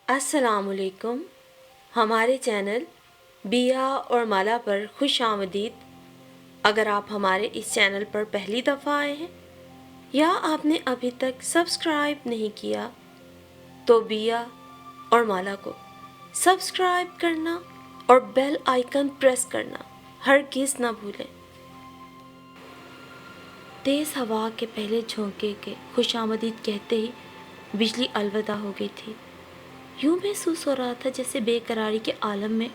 السلام علیکم. ہمارے چینل بیا اور مالا پر خوش آمدید. اگر آپ ہمارے اس چینل پر پہلی دفعہ آئے ہیں یا آپ نے ابھی تک سبسکرائب نہیں کیا تو بیا اور مالا کو سبسکرائب کرنا اور بیل آئیکن پریس کرنا ہرگز نہ بھولیں. تیز ہوا کے پہلے جھونکے کے خوش آمدید کہتے ہی بجلی الوداع ہو گئی تھی. یوں محسوس ہو رہا تھا جیسے بے قراری کے عالم میں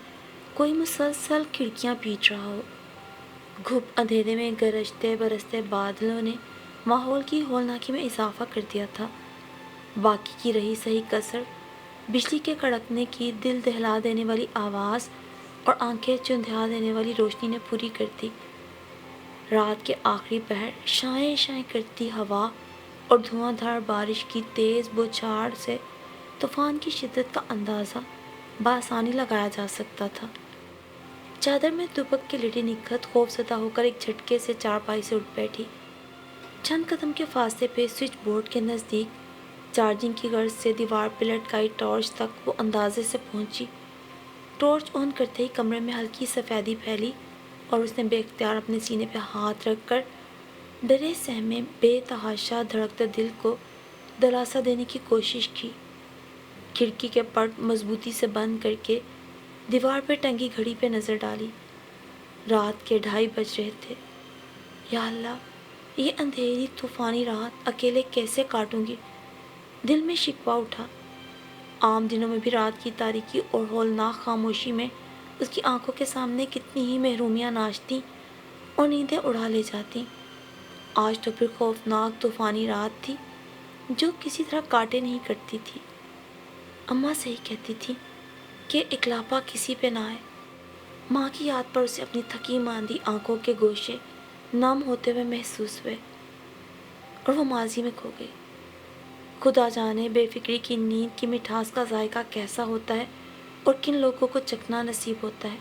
کوئی مسلسل کھڑکیاں پیٹ رہا ہو. گھپ اندھیرے میں گرجتے برستے بادلوں نے ماحول کی ہولناکی میں اضافہ کر دیا تھا. باقی کی رہی صحیح کسر بجلی کے کڑکنے کی دل دہلا دینے والی آواز اور آنکھیں چندھیا دینے والی روشنی نے پوری کر دی. رات کے آخری پہر شائیں شائیں کرتی ہوا اور دھواں دھار بارش کی تیز بوچھاڑ سے طوفان کی شدت کا اندازہ بآسانی لگایا جا سکتا تھا. چادر میں دبک کے لیٹی نکھت خوف زدہ ہو کر ایک جھٹکے سے چارپائی سے اٹھ بیٹھی. چند قدم کے فاصلے پہ سوئچ بورڈ کے نزدیک چارجنگ کی غرض سے دیوار پہ لٹکائی ٹارچ تک وہ اندازے سے پہنچی. ٹارچ آن کرتے ہی کمرے میں ہلکی سفیدی پھیلی اور اس نے بے اختیار اپنے سینے پہ ہاتھ رکھ کر ڈرے سہمے بے تحاشا دھڑکتے دل کو دلاسا دینے کی کوشش کی. کھڑکی کے پٹ مضبوطی سے بند کر کے دیوار پہ ٹنگی گھڑی پہ نظر ڈالی. رات کے 2:30 بج رہے تھے. یا اللہ، یہ اندھیری طوفانی رات اکیلے کیسے کاٹوں گی؟ دل میں شکوہ اٹھا. عام دنوں میں بھی رات کی تاریکی اور ہولناک خاموشی میں اس کی آنکھوں کے سامنے کتنی ہی محرومیاں ناچتیں اور نیندیں اڑا لے جاتی. آج تو پھر خوفناک طوفانی رات تھی جو کسی طرح کاٹے نہیں کرتی تھی. اماں صحیح کہتی تھی کہ اکلاپا کسی پہ نہ آئے. ماں کی یاد پر اسے اپنی تھکی ماندی آنکھوں کے گوشے نم ہوتے ہوئے محسوس ہوئے اور وہ ماضی میں کھو گئی. خدا جانے بے فکری کی نیند کی مٹھاس کا ذائقہ کیسا ہوتا ہے اور کن لوگوں کو چکھنا نصیب ہوتا ہے.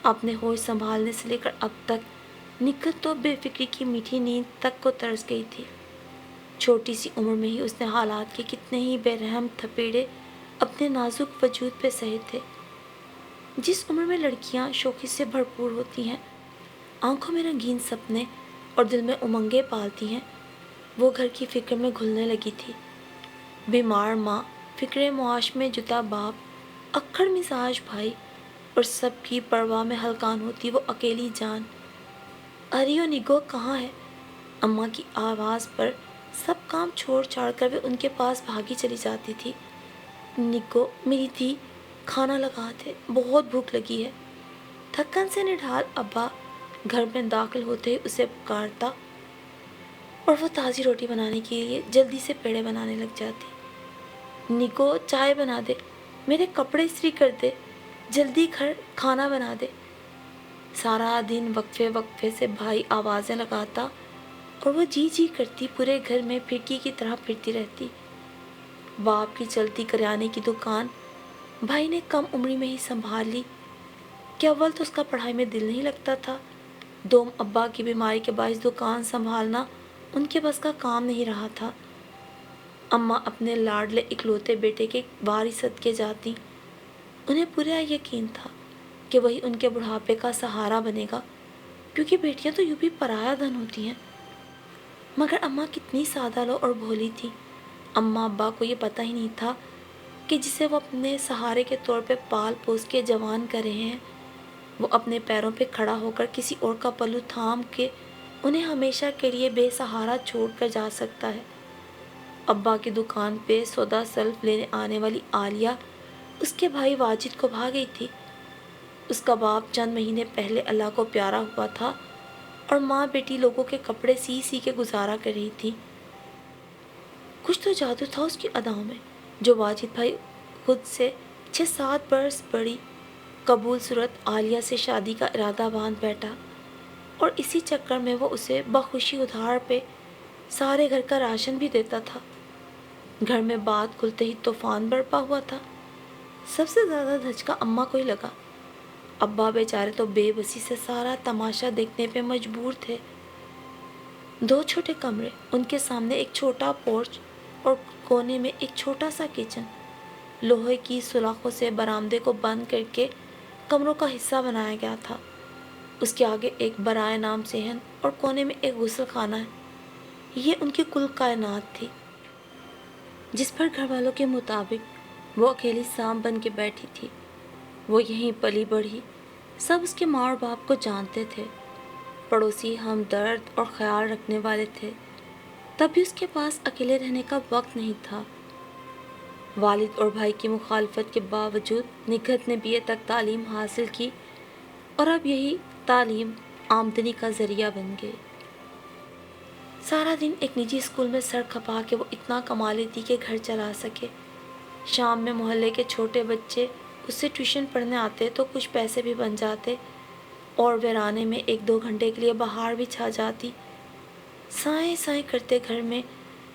اپنے ہوش سنبھالنے سے لے کر اب تک نکھت تو بے فکری کی میٹھی نیند تک کو ترس گئی تھی. چھوٹی سی عمر میں ہی اس نے حالات کے کتنے ہی بے رحم تھپیڑے اپنے نازک وجود پہ سہے تھے. جس عمر میں لڑکیاں شوخی سے بھرپور ہوتی ہیں، آنکھوں میں رنگین سپنے اور دل میں امنگیں پالتی ہیں، وہ گھر کی فکر میں گھلنے لگی تھی. بیمار ماں، فکر معاش میں جتا باپ، اکھڑ مزاج بھائی اور سب کی پرواہ میں ہلکان ہوتی وہ اکیلی جان. اریو نگو کہاں ہے؟ اماں کی آواز پر سب کام چھوڑ چھاڑ کر وہ ان کے پاس بھاگی چلی جاتی تھی. نگو میری دھی، کھانا لگا دے، بہت بھوک لگی ہے. تھکن سے نڈھال ابا گھر میں داخل ہوتے ہی اسے پکارتا اور وہ تازی روٹی بنانے کے لیے جلدی سے پیڑے بنانے لگ جاتی. نگو چائے بنا دے، میرے کپڑے استری کر دے، جلدی گھر کھانا بنا دے. سارا دن وقفے وقفے سے بھائی آوازیں لگاتا اور وہ جی جی کرتی پورے گھر میں پھرکی کی طرح پھرتی رہتی. باپ کی چلتی کریانے کی دکان بھائی نے کم عمری میں ہی سنبھال لی کہ اول تو اس کا پڑھائی میں دل نہیں لگتا تھا، دوم ابا کی بیماری کے باعث دکان سنبھالنا ان کے بس کا کام نہیں رہا تھا. اماں اپنے لاڈلے اکلوتے بیٹے کے وارث صدقے جاتی. انہیں پورا یقین تھا کہ وہی ان کے بڑھاپے کا سہارا بنے گا، کیونکہ بیٹیاں تو یوں بھی پرایا دھن ہوتی ہیں. مگر اماں کتنی سادہ لو اور بھولی تھی. اماں ابا کو یہ پتہ ہی نہیں تھا کہ جسے وہ اپنے سہارے کے طور پہ پال پوس کے جوان کر رہے ہیں، وہ اپنے پیروں پہ کھڑا ہو کر کسی اور کا پلو تھام کے انہیں ہمیشہ کے لیے بے سہارا چھوڑ کر جا سکتا ہے. ابا کی دکان پہ سودا سلف لینے آنے والی عالیہ اس کے بھائی واجد کو بھا گئی تھی. اس کا باپ چند مہینے پہلے اللہ کو پیارا ہوا تھا اور ماں بیٹی لوگوں کے کپڑے سی سی کے گزارا کر رہی تھی. کچھ تو جادو تھا اس کی اداؤں میں جو واجد بھائی خود سے 6-7 برس بڑی قبول صورت عالیہ سے شادی کا ارادہ باندھ بیٹھا اور اسی چکر میں وہ اسے بخوشی ادھار پہ سارے گھر کا راشن بھی دیتا تھا. گھر میں بات کھلتے ہی طوفان برپا ہوا تھا. سب سے زیادہ دھچکا اماں کو ہی لگا. ابا بیچارے تو بے بسی سے سارا تماشا دیکھنے پہ مجبور تھے. 2 چھوٹے کمرے، ان کے سامنے ایک چھوٹا پورچ اور کونے میں ایک چھوٹا سا کچن. لوہے کی سلاخوں سے برآمدے کو بند کر کے کمروں کا حصہ بنایا گیا تھا۔ اس کے آگے ایک برائے نام صحن اور کونے میں ایک غسل خانہ ہے۔ یہ ان کی کل کائنات تھی، جس پر گھر والوں کے مطابق وہ اکیلی سانپ بن کے بیٹھی تھی۔ وہ یہیں پلی بڑھی، سب اس کے ماں اور باپ کو جانتے تھے، پڑوسی ہمدرد اور خیال رکھنے والے تھے، تب بھی اس کے پاس اکیلے رہنے کا وقت نہیں تھا۔ والد اور بھائی کی مخالفت کے باوجود نگہت نے BA تک تعلیم حاصل کی اور اب یہی تعلیم آمدنی کا ذریعہ بن گئی۔ سارا دن ایک نجی اسکول میں سر کھپا کے وہ اتنا کما لیتی کہ گھر چلا سکے۔ شام میں محلے کے چھوٹے بچے اس سے ٹیوشن پڑھنے آتے تو کچھ پیسے بھی بن جاتے اور ویرانے میں 1-2 گھنٹے کے لیے بہار بھی چھا جاتی۔ سائیں سائیں کرتے گھر میں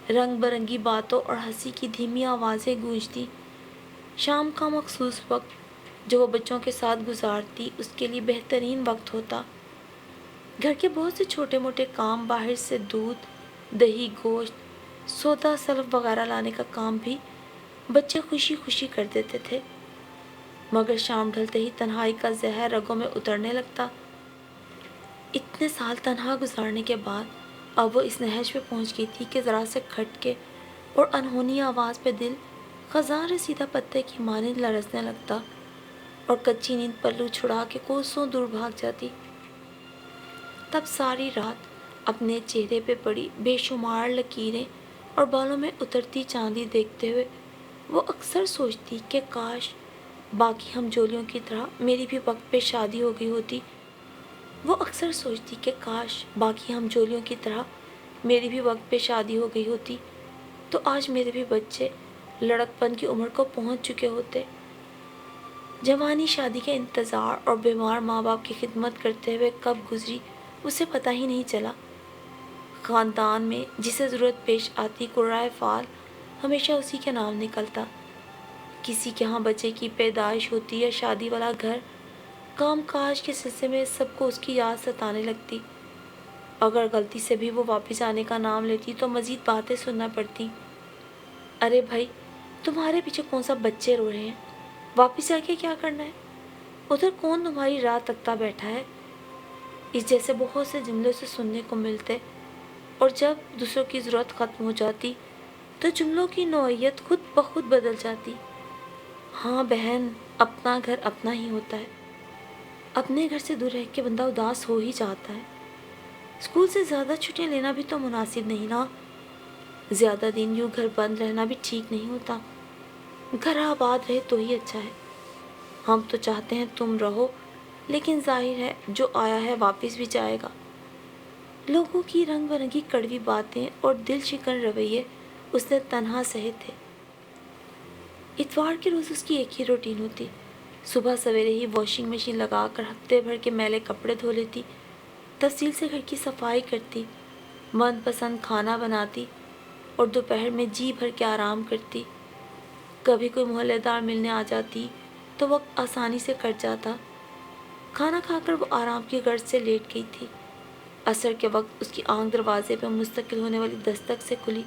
رنگ برنگی باتوں اور ہنسی کی دھیمی آوازیں گونجتی۔ شام کا مخصوص وقت جو وہ بچوں کے ساتھ گزارتی اس کے لیے بہترین وقت ہوتا۔ گھر کے بہت سے چھوٹے موٹے کام، باہر سے دودھ، دہی، گوشت، سودا سلف وغیرہ لانے کا کام بھی بچے خوشی خوشی کر دیتے تھے، مگر شام ڈھلتے ہی تنہائی کا زہر رگوں میں اترنے لگتا۔ اتنے سال تنہا گزارنے کے بعد اب وہ اس نہج پہ پہنچ گئی تھی کہ ذرا سے کھٹکے اور انہونی آواز پہ دل خزاں رسیدہ پتے کی مانند لرزنے لگتا اور کچی نیند پلو چھڑا کے کوسوں دور بھاگ جاتی۔ تب ساری رات اپنے چہرے پہ پڑی بے شمار لکیریں اور بالوں میں اترتی چاندی دیکھتے ہوئے وہ اکثر سوچتی کہ کاش باقی ہم جولیوں کی طرح میری بھی وقت پہ شادی ہو گئی ہوتی۔ وہ اکثر سوچتی کہ کاش باقی ہم جولیوں کی طرح میری بھی وقت پہ شادی ہو گئی ہوتی تو آج میرے بھی بچے لڑک پن کی عمر کو پہنچ چکے ہوتے۔ جوانی شادی کے انتظار اور بیمار ماں باپ کی خدمت کرتے ہوئے کب گزری اسے پتہ ہی نہیں چلا۔ خاندان میں جسے ضرورت پیش آتی قرائے فال ہمیشہ اسی کے نام نکلتا۔ کسی کے ہاں بچے کی پیدائش ہوتی یا شادی والا گھر، کام کاج کے سلسلے میں سب کو اس کی یاد ستانے لگتی۔ اگر غلطی سے بھی وہ واپس آنے کا نام لیتی تو مزید باتیں سننا پڑتی۔ ارے بھائی، تمہارے پیچھے کون سا بچے رو رہے ہیں؟ واپس آ کے کیا کرنا ہے؟ ادھر کون تمہاری راہ تکتا بیٹھا ہے؟ اس جیسے بہت سے جملے سے سننے کو ملتے، اور جب دوسروں کی ضرورت ختم ہو جاتی تو جملوں کی نوعیت خود بخود بدل جاتی۔ ہاں بہن، اپنا گھر اپنا ہی ہوتا ہے۔ اپنے گھر سے دور رہ کے بندہ اداس ہو ہی جاتا ہے۔ اسکول سے زیادہ چھٹیاں لینا بھی تو مناسب نہیں نا۔ زیادہ دن یوں گھر بند رہنا بھی ٹھیک نہیں ہوتا۔ گھر آباد رہے تو ہی اچھا ہے۔ ہم تو چاہتے ہیں تم رہو، لیکن ظاہر ہے جو آیا ہے واپس بھی جائے گا۔ لوگوں کی رنگ برنگی کڑوی باتیں اور دل شکن رویے اس نے تنہا سہے تھے۔ اتوار کے روز اس کی ایک ہی روٹین ہوتی، صبح سویرے ہی واشنگ مشین لگا کر ہفتے بھر کے میلے کپڑے دھو لیتی، تفصیل سے گھر کی صفائی کرتی، من پسند کھانا بناتی اور دوپہر میں جی بھر کے آرام کرتی۔ کبھی کوئی محلے دار ملنے آ جاتی تو وقت آسانی سے کٹ جاتا۔ کھانا کھا کر وہ آرام کی غرض سے لیٹ گئی تھی۔ عصر کے وقت اس کی آنکھ دروازے پہ مستقل ہونے والی دستک سے کھلی۔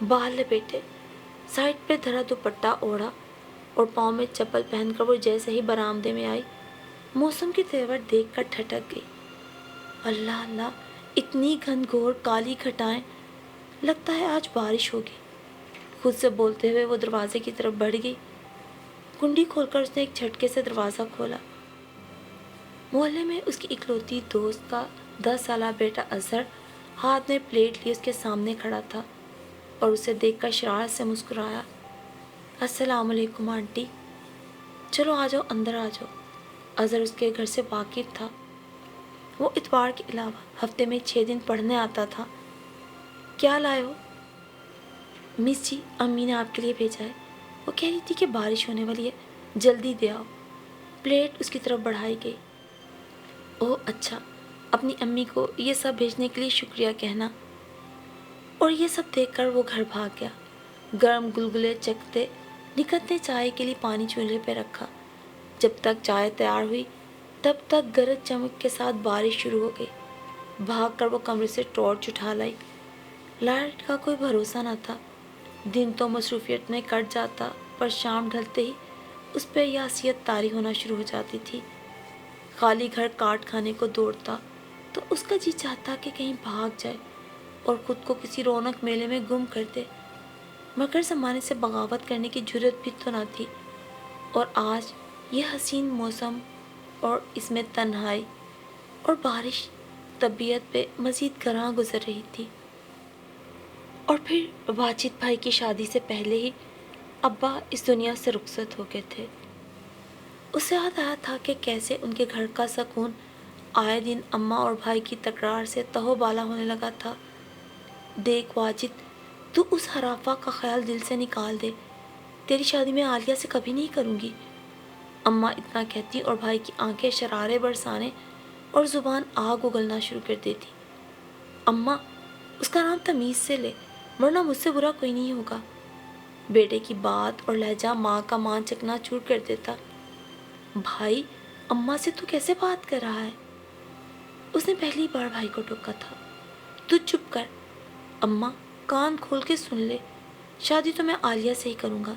بال لپیٹے، سائڈ پہ دھرا دوپٹہ اوڑھا اور پاؤں میں چپل پہن کر وہ جیسے ہی برآمدے میں آئی، موسم کی تیور دیکھ کر ٹھٹک گئی۔ اللہ اللہ، اتنی گھن گھور کالی گھٹائیں، لگتا ہے آج بارش ہوگی۔ خود سے بولتے ہوئے وہ دروازے کی طرف بڑھ گئی۔ کنڈی کھول کر اس نے ایک جھٹکے سے دروازہ کھولا۔ محلے میں اس کی اکلوتی دوست کا 10 سالہ بیٹا اظہر ہاتھ میں پلیٹ لیے اس کے سامنے کھڑا تھا اور اسے دیکھ کر شرارت سے مسکرایا۔ السلام علیکم آنٹی، چلو آ جاؤ، اندر آ جاؤ۔ اظہر اس کے گھر سے واقف تھا۔ وہ اتوار کے علاوہ ہفتے میں 6 دن پڑھنے آتا تھا۔ کیا لائے ہو؟ مس جی، امی نے آپ کے لیے بھیجا ہے، وہ کہہ رہی تھی کہ بارش ہونے والی ہے، جلدی دے آؤ۔ پلیٹ اس کی طرف بڑھائی گئی۔ اوہ اچھا، اپنی امی کو یہ سب بھیجنے کے لیے شکریہ کہنا۔ اور یہ سب دیکھ کر وہ گھر بھاگ گیا۔ گرم گلگلے چکھتے نکت نے چائے کے لیے پانی چولہے پہ رکھا۔ جب تک چائے تیار ہوئی تب تک گرج چمک کے ساتھ بارش شروع ہو گئی۔ بھاگ کر وہ کمرے سے ٹارچ اٹھا لائی۔ لائٹ کا کوئی بھروسہ نہ تھا۔ دن تو مصروفیت میں کٹ جاتا، پر شام ڈھلتے ہی اس پہ یہ حیثیت طاری ہونا شروع ہو جاتی تھی۔ خالی گھر کاٹ کھانے کو دوڑتا تو اس کا جی چاہتا کہ کہیں بھاگ جائے اور خود کو کسی رونق میلے میں گم کر دے، مگر زمانے سے بغاوت کرنے کی جرت بھی تو نہ تھی۔ اور آج یہ حسین موسم اور اس میں تنہائی اور بارش طبیعت پہ مزید گراں گزر رہی تھی۔ اور پھر واجد بھائی کی شادی سے پہلے ہی ابا اس دنیا سے رخصت ہو گئے تھے۔ اسے یاد آیا تھا کہ کیسے ان کے گھر کا سکون آئے دن اماں اور بھائی کی تکرار سے تہو بالا ہونے لگا تھا۔ دیکھ واجد، تو اس ہرافہ کا خیال دل سے نکال دے، تیری شادی میں عالیہ سے کبھی نہیں کروں گی۔ اماں اتنا کہتی اور بھائی کی آنکھیں شرارے برسانے اور زبان آگ اگلنا شروع کر دیتی۔ اماں، اس کا نام تمیز سے لے، ورنہ مجھ سے برا کوئی نہیں ہوگا۔ بیٹے کی بات اور لہجہ ماں کا مان چکنا چور کر دیتا۔ بھائی، اماں سے تو کیسے بات کر رہا ہے؟ اس نے پہلی بار بھائی کو ٹوکا تھا۔ تو چپ کر، اماں کان کھول کے سن لے، شادی تو میں عالیہ سے ہی کروں گا۔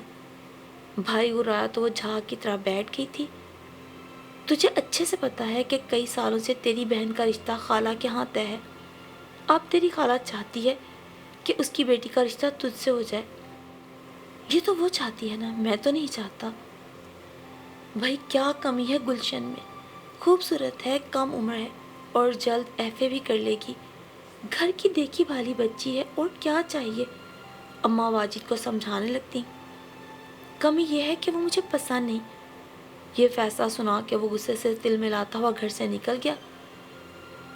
بھائی گرایا تو وہ جھاگ کی طرح بیٹھ گئی تھی۔ تجھے اچھے سے پتا ہے کہ کئی سالوں سے تیری بہن کا رشتہ خالہ کے ہاں طے ہے۔ اب تیری خالہ چاہتی ہے کہ اس کی بیٹی کا رشتہ تجھ سے ہو جائے۔ یہ تو وہ چاہتی ہے نا، میں تو نہیں چاہتا۔ بھائی، کیا کمی ہے گلشن میں؟ خوبصورت ہے، کم عمر ہے اور جلد ایف اے بھی کر لے گی۔ گھر کی دیکھی بھالی بچی ہے، اور کیا چاہیے؟ اماں واجد کو سمجھانے لگتی۔ کمی یہ ہے کہ وہ مجھے پسند نہیں۔ یہ فیصلہ سنا کہ وہ غصے سے تل ملاتا ہوا گھر سے نکل گیا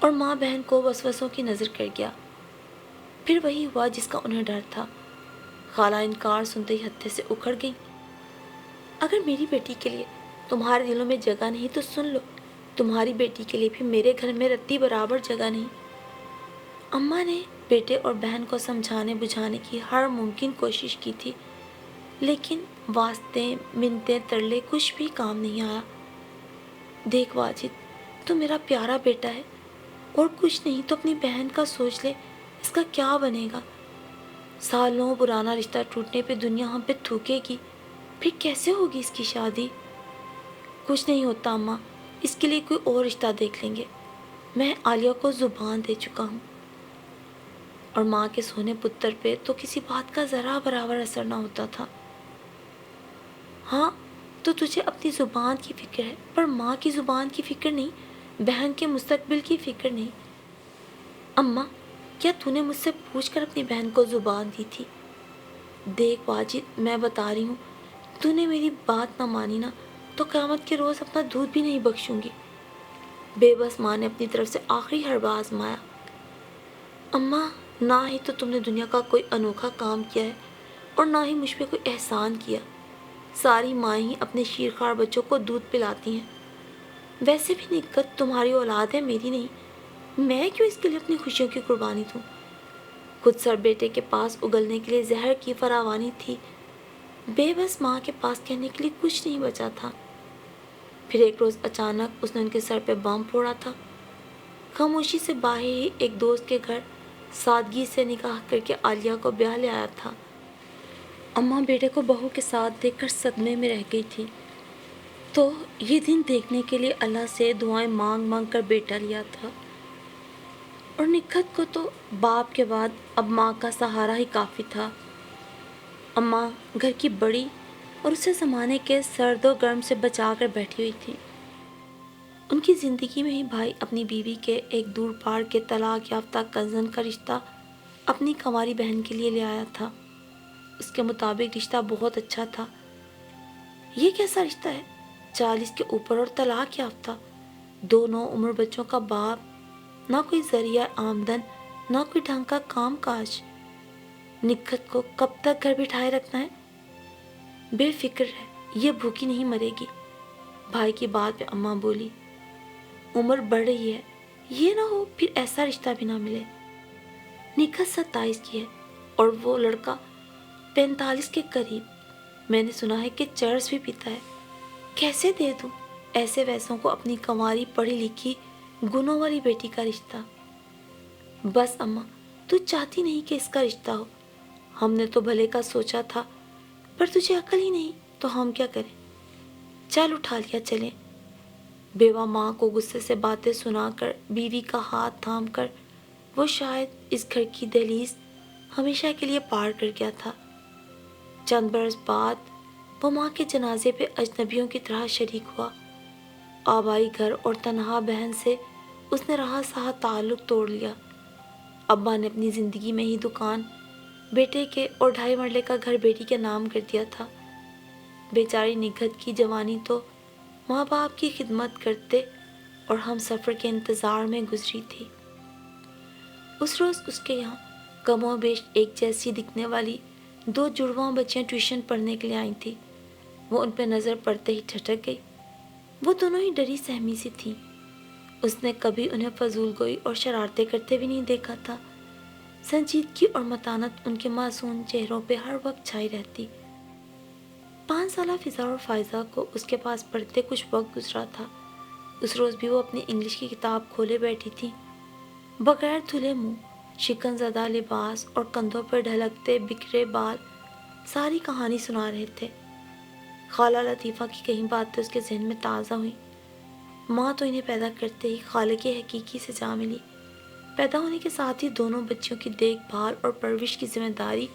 اور ماں بہن کو وسوسوں کی نظر کر گیا۔ پھر وہی ہوا جس کا انہیں ڈر تھا۔ خالہ انکار سنتے ہی ہتھے سے اکھڑ گئی۔ اگر میری بیٹی کے لیے تمہارے دلوں میں جگہ نہیں تو سن لو، تمہاری بیٹی کے لیے بھی میرے گھر میں رتی برابر جگہ نہیں۔ اماں نے بیٹے اور بہن کو سمجھانے بجھانے کی ہر ممکن کوشش کی تھی، لیکن واسطے منتیں ترلے کچھ بھی کام نہیں آیا۔ دیکھ واجد، تو میرا پیارا بیٹا ہے، اور کچھ نہیں تو اپنی بہن کا سوچ لے، اس کا کیا بنے گا؟ سالوں پرانا رشتہ ٹوٹنے پہ دنیا ہم پہ تھوکے گی، پھر کیسے ہوگی اس کی شادی؟ کچھ نہیں ہوتا اماں، اس کے لیے کوئی اور رشتہ دیکھ لیں گے۔ میں عالیہ کو زبان دے چکا ہوں۔ اور ماں کے سونے پتر پہ تو کسی بات کا ذرا برابر اثر نہ ہوتا تھا۔ ہاں، تو تجھے اپنی زبان کی فکر ہے، پر ماں کی زبان کی فکر نہیں، بہن کے مستقبل کی فکر نہیں۔ اماں، کیا تو نے مجھ سے پوچھ کر اپنی بہن کو زبان دی تھی؟ دیکھ واجد، میں بتا رہی ہوں، تو نے میری بات نہ مانی نا تو قیامت کے روز اپنا دودھ بھی نہیں بخشوں گی۔ بے بس ماں نے اپنی طرف سے آخری حربہ آزمایا۔ اماں، نہ ہی تو تم نے دنیا کا کوئی انوکھا کام کیا ہے اور نہ ہی مجھ پہ کوئی احسان کیا۔ ساری مائیں ہی اپنے شیرخوار بچوں کو دودھ پلاتی ہیں۔ ویسے بھی نکت تمہاری اولاد ہے، میری نہیں۔ میں کیوں اس کے لیے اپنی خوشیوں کی قربانی دوں؟ خود سر بیٹے کے پاس اگلنے کے لیے زہر کی فراوانی تھی، بے بس ماں کے پاس کہنے کے لیے کچھ نہیں بچا تھا۔ پھر ایک روز اچانک اس نے ان کے سر پہ بم پھوڑا تھا۔ خاموشی سے باہر ہی ایک دوست کے گھر سادگی سے نکاح کر کے عالیہ کو بیاہ لے آیا تھا۔ اماں بیٹے کو بہو کے ساتھ دیکھ کر صدمے میں رہ گئی تھی، تو یہ دن دیکھنے کے لیے اللہ سے دعائیں مانگ مانگ کر بیٹا لیا تھا۔ اور نکھت کو تو باپ کے بعد اب ماں کا سہارا ہی کافی تھا۔ اماں گھر کی بڑی اور اسے زمانے کے سرد و گرم سے بچا کر بیٹھی ہوئی تھی۔ ان کی زندگی میں ہی بھائی اپنی بیوی کے ایک دور پار کے طلاق یافتہ کزن کا رشتہ اپنی کنواری بہن کے لیے لے آیا تھا۔ اس کے مطابق رشتہ بہت اچھا تھا۔ یہ کیسا رشتہ ہے؟ 40 کے اوپر اور طلاق یافتہ، دونوں عمر بچوں کا باپ، نہ کوئی ذریعہ آمدن، نہ کوئی ڈھنگ کا کام کاج۔ نکھت کو کب تک گھر بٹھائے رکھنا ہے؟ بے فکر ہے، یہ بھوکی نہیں مرے گی۔ بھائی کی بات پہ اماں بولی، عمر بڑھ رہی ہے، یہ نہ ہو پھر ایسا رشتہ بھی نہ ملے۔ نکھت 27 کی ہے اور وہ لڑکا 45 کے قریب۔ میں نے سنا ہے کہ چرس بھی پیتا ہے۔ کیسے دے دوں ایسے ویسوں کو اپنی کنواری پڑھی لکھی گنوں والی بیٹی کا رشتہ؟ بس اماں، تو چاہتی نہیں کہ اس کا رشتہ ہو۔ ہم نے تو بھلے کا سوچا تھا، پر تجھے عقل ہی نہیں تو ہم کیا کریں؟ چل اٹھا لیا چلیں۔ بیوہ ماں کو غصے سے باتیں سنا کر بیوی کا ہاتھ تھام کر وہ شاید اس گھر کی دہلیز ہمیشہ کے لیے پار کر گیا تھا۔ چند برس بعد وہ ماں کے جنازے پہ اجنبیوں کی طرح شریک ہوا۔ آبائی گھر اور تنہا بہن سے اس نے رہا سہا تعلق توڑ لیا۔ ابا نے اپنی زندگی میں ہی دکان بیٹے کے اور 2.5 مرلے کا گھر بیٹی کے نام کر دیا تھا۔ بیچاری نگہت کی جوانی تو ماں باپ کی خدمت کرتے اور ہم سفر کے انتظار میں گزری تھی۔ اس روز اس کے یہاں کم و بیش ایک جیسی دکھنے والی 2 جڑواں بچیاں ٹیوشن پڑھنے کے لیے آئی تھیں۔ وہ ان پہ نظر پڑتے ہی ٹھٹک گئی۔ وہ دونوں ہی ڈری سہمی سی تھیں۔ اس نے کبھی انہیں فضول گوئی اور شرارتیں کرتے بھی نہیں دیکھا تھا۔ سنجیدگی اور متانت ان کے معصوم چہروں پہ ہر وقت چھائی رہتی۔ 5 سالہ فضا اور فائزہ کو اس کے پاس پڑھتے کچھ وقت گزرا تھا۔ اس روز بھی وہ اپنی انگلش کی کتاب کھولے بیٹھی تھی، بغیر دھلے منہ، شکن زدہ لباس اور کندھوں پر ڈھلکتے بکھرے بال ساری کہانی سنا رہے تھے۔ خالہ لطیفہ کی کئی باتیں اس کے ذہن میں تازہ ہوئیں۔ ماں تو انہیں پیدا کرتے ہی خالق حقیقی سے جا ملی۔ پیدا ہونے کے ساتھ ہی دونوں بچیوں کی دیکھ بھال اور پرورش کی ذمہ داری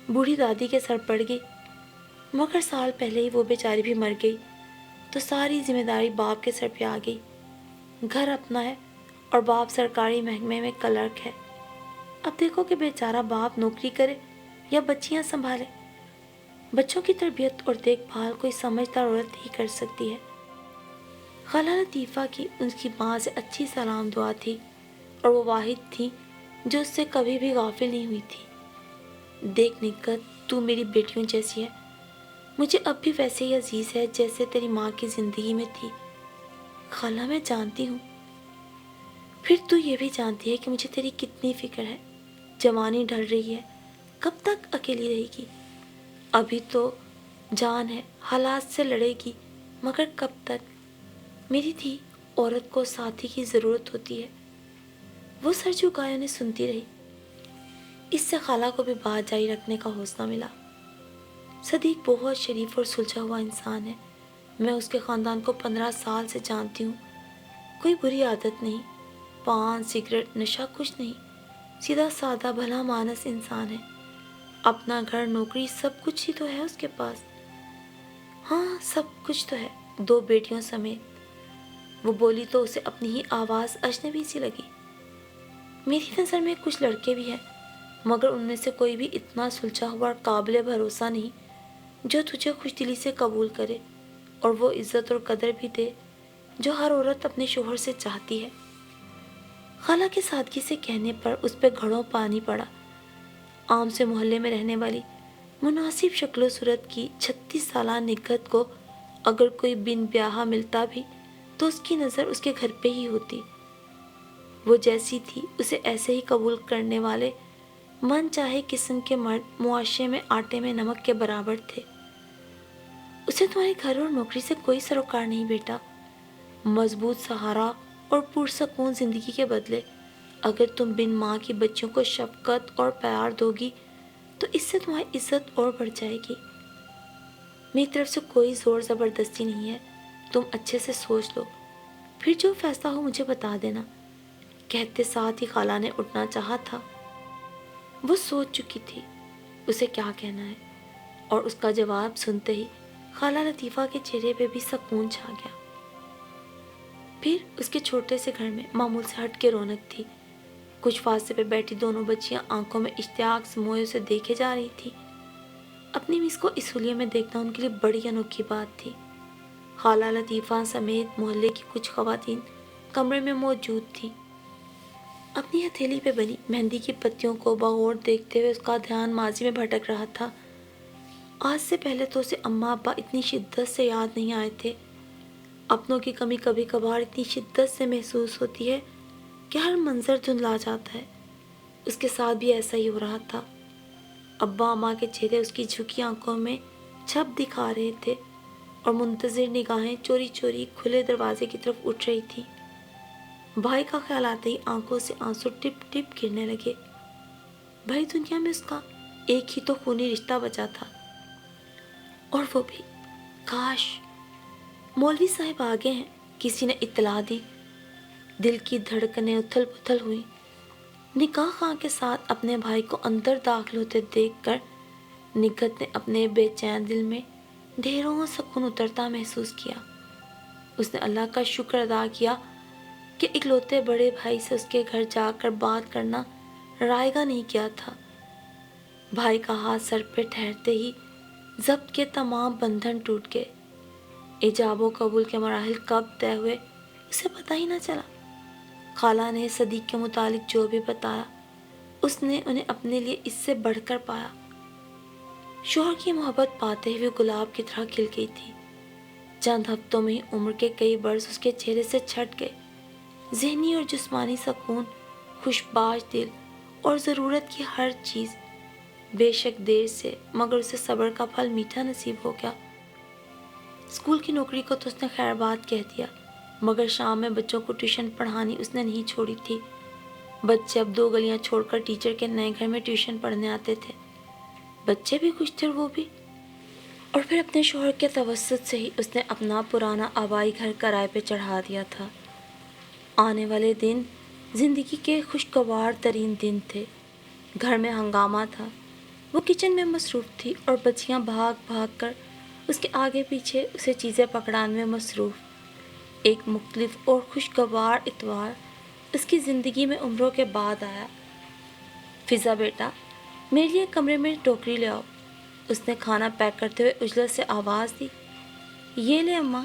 بوڑھی دادی کے سر پڑ گئی، مگر سال پہلے ہی وہ بیچاری بھی مر گئی تو ساری ذمہ داری باپ کے سر پہ آ گئی۔ گھر اپنا ہے اور باپ سرکاری محکمے میں کلرک ہے۔ اب دیکھو کہ بیچارہ باپ نوکری کرے یا بچیاں سنبھالے۔ بچوں کی تربیت اور دیکھ بھال کوئی سمجھدار عورت ہی کر سکتی ہے۔ خالہ لطیفہ کی ان کی ماں سے اچھی سلام دعا تھی اور وہ واحد تھی جو اس سے کبھی بھی غافل نہیں ہوئی تھی۔ دیکھ نگہت، تو میری بیٹیوں جیسی ہے، مجھے اب بھی ویسے ہی عزیز ہے جیسے تیری ماں کی زندگی میں تھی۔ خالہ میں جانتی ہوں، پھر تو یہ بھی جانتی ہے کہ مجھے تیری کتنی فکر ہے۔ جوانی ڈھل رہی ہے، کب تک اکیلی رہے گی؟ ابھی تو جان ہے، حالات سے لڑے گی، مگر کب تک؟ میری تھی عورت کو ساتھی کی ضرورت ہوتی ہے۔ وہ سر جھکائے انہیں سنتی رہی۔ اس سے خالہ کو بھی بات جاری رکھنے کا حوصلہ ملا۔ صدیق بہت شریف اور سلجھا ہوا انسان ہے۔ میں اس کے خاندان کو 15 سال سے جانتی ہوں۔ کوئی بری عادت نہیں، پان سگریٹ نشہ کچھ نہیں، سیدھا سادہ بھلا مانس انسان ہے۔ اپنا گھر نوکری سب کچھ ہی تو ہے اس کے پاس۔ ہاں سب کچھ تو ہے، 2 بیٹیوں سمیت۔ وہ بولی تو اسے اپنی ہی آواز اجنبی سی لگی۔ میری نظر میں کچھ لڑکے بھی ہیں، مگر ان میں سے کوئی بھی اتنا سلجھا ہوا اور قابل بھروسہ نہیں جو تجھے خوش دلی سے قبول کرے اور وہ عزت اور قدر بھی دے جو ہر عورت اپنے شوہر سے چاہتی ہے۔ خالہ کے سادگی سے کہنے پر اس پہ گھڑوں پانی پڑا۔ عام سے محلے میں رہنے والی مناسب شکل و صورت کی 36 سالہ نگہت کو اگر کوئی بن بیاہا ملتا بھی تو اس کی نظر اس کے گھر پہ ہی ہوتی۔ وہ جیسی تھی اسے ایسے ہی قبول کرنے والے من چاہے قسم کے مرد معاشرے میں آٹے میں نمک کے برابر تھے۔ اسے تمہارے گھر اور نوکری سے کوئی سروکار نہیں بیٹا۔ مضبوط سہارا اور پرسکون زندگی کے بدلے اگر تم بن ماں کی بچیوں کو شفقت اور پیار دو گی تو اس سے تمہاری عزت اور بڑھ جائے گی۔ میری طرف سے کوئی زور زبردستی نہیں ہے، تم اچھے سے سوچ لو، پھر جو فیصلہ ہو مجھے بتا دینا۔ کہتے ساتھ ہی خالہ نے اٹھنا چاہا تھا۔ وہ سوچ چکی تھی اسے کیا کہنا ہے، اور اس کا جواب سنتے ہی خالہ لطیفہ کے چہرے پہ بھی سکون چھا گیا۔ پھر اس کے چھوٹے سے گھر میں معمول سے ہٹ کے رونق تھی۔ کچھ فاصلے پہ بیٹھی دونوں بچیاں آنکھوں میں اشتیاق سے موئے اسے دیکھے جا رہی تھی۔ اپنی مس کو اس حلیے میں دیکھنا ان کے لیے بڑی انوکھی بات تھی۔ خالہ لطیفہ سمیت محلے کی کچھ خواتین کمرے میں موجود تھیں۔ اپنی ہتھیلی پہ بنی مہندی کی پتیوں کو بغور دیکھتے ہوئے اس کا دھیان ماضی میں بھٹک رہا تھا۔ آج سے پہلے تو اسے اماں ابا اتنی شدت سے یاد نہیں آئے تھے۔ اپنوں کی کمی کبھی کبھار اتنی شدت سے محسوس ہوتی ہے کہ ہر منظر دھندلا جاتا ہے۔ اس کے ساتھ بھی ایسا ہی ہو رہا تھا۔ ابا اماں کے چہرے اس کی جھکی آنکھوں میں چھپ دکھا رہے تھے اور منتظر نگاہیں چوری چوری کھلے دروازے کی طرف اٹھ رہی تھیں۔ بھائی کا خیال آتے ہی آنکھوں سے آنسو ٹپ ٹپ گرنے لگے۔ بھائی دنیا میں اس کا ایک ہی تو خونی رشتہ بچا تھا۔ اور وہ بھی کاش مولوی صاحب آگے ہیں، کسی نے اطلاع دی۔ دل کی دھڑکنیں اتھل پتھل ہوئی۔ نکاح خاں کے ساتھ اپنے بھائی کو اندر داخل ہوتے دیکھ کر نگہت نے اپنے بے چین دل میں ڈھیروں سکون اترتا محسوس کیا۔ اس نے اللہ کا شکر ادا کیا کہ اکلوتے بڑے بھائی سے اس کے گھر جا کر بات کرنا رائگاں نہیں کیا تھا۔ بھائی کا ہاتھ سر پہ ٹھہرتے ہی ضبط کے تمام بندھن ٹوٹ گئے۔ ایجاب و قبول کے مراحل کب طے ہوئے اسے پتہ ہی نہ چلا۔ خالہ نے صدیق کے متعلق جو بھی بتایا اس نے انہیں اپنے لیے اس سے بڑھ کر پایا۔ شوہر کی محبت پاتے ہوئے گلاب کی طرح کھل گئی تھی۔ چند ہفتوں میں ہی عمر کے کئی برس اس کے چہرے سے چھٹ گئے۔ ذہنی اور جسمانی سکون، خوشباش دل اور ضرورت کی ہر چیز، بے شک دیر سے مگر اسے صبر کا پھل میٹھا نصیب ہو گیا۔ اسکول کی نوکری کو تو اس نے خیر بات کہہ دیا، مگر شام میں بچوں کو ٹیوشن پڑھانی اس نے نہیں چھوڑی تھی۔ بچے اب 2 گلیاں چھوڑ کر ٹیچر کے نئے گھر میں ٹیوشن پڑھنے آتے تھے۔ بچے بھی خوش تھے اور وہ بھی۔ اور پھر اپنے شوہر کے توسط سے ہی اس نے اپنا پرانا آبائی گھر کرائے پہ چڑھا دیا تھا۔ آنے والے دن زندگی کے خوشگوار ترین دن تھے۔ گھر میں ہنگامہ تھا۔ وہ کچن میں مصروف تھی اور بچیاں بھاگ بھاگ کر اس کے آگے پیچھے اسے چیزیں پکڑانے میں مصروف۔ ایک مختلف اور خوشگوار اتوار اس کی زندگی میں عمروں کے بعد آیا۔ فضا بیٹا، میرے لیے کمرے میں ٹوکری لے آؤ، اس نے کھانا پیک کرتے ہوئے اجلت سے آواز دی۔ یہ لے اماں۔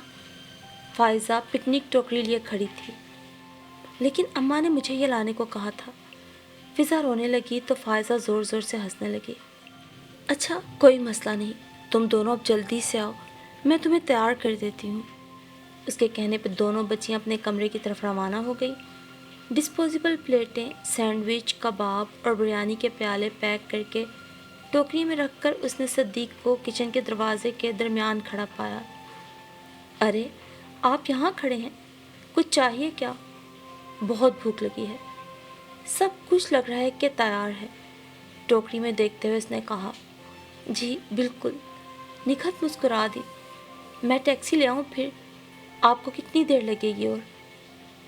فائزہ پکنک ٹوکری لیے کھڑی تھی۔ لیکن اماں نے مجھے یہ لانے کو کہا تھا۔ فضا رونے لگی تو فائزہ زور زور سے ہنسنے لگی۔ اچھا کوئی مسئلہ نہیں، تم دونوں اب جلدی سے آؤ، میں تمہیں تیار کر دیتی ہوں۔ اس کے کہنے پہ دونوں بچیاں اپنے کمرے کی طرف روانہ ہو گئی۔ ڈسپوزیبل پلیٹیں، سینڈوچ، کباب اور بریانی کے پیالے پیک کر کے ٹوکری میں رکھ کر اس نے صدیق کو کچن کے دروازے کے درمیان کھڑا پایا۔ ارے آپ یہاں کھڑے ہیں، کچھ چاہیے کیا؟ بہت بھوک لگی ہے۔ سب کچھ لگ رہا ہے کہ تیار ہے، ٹوکری میں دیکھتے ہوئے اس نے کہا۔ جی بالکل، نکہت مسکرا دی۔ میں ٹیکسی لے آؤں پھر؟ آپ کو کتنی دیر لگے گی؟ اور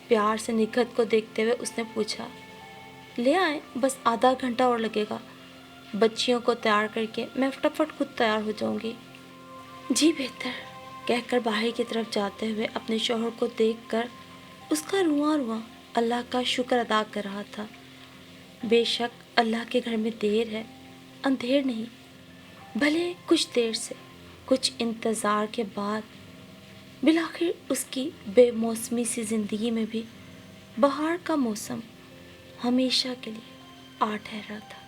پیار سے نکہت کو دیکھتے ہوئے اس نے پوچھا۔ لے آئیں، بس آدھا گھنٹہ اور لگے گا، بچیوں کو تیار کر کے میں فٹافٹ خود تیار ہو جاؤں گی۔ جی بہتر، کہہ کر باہر کی طرف جاتے ہوئے اپنے شوہر کو دیکھ کر اس کا رواں رواں اللہ کا شکر ادا کر رہا تھا۔ بے شک اللہ کے گھر میں دیر ہے، اندھیر نہیں۔ بھلے کچھ دیر سے، کچھ انتظار کے بعد بالآخر اس کی بے موسمی سی زندگی میں بھی بہار کا موسم ہمیشہ کے لیے آ ٹھہرا تھا۔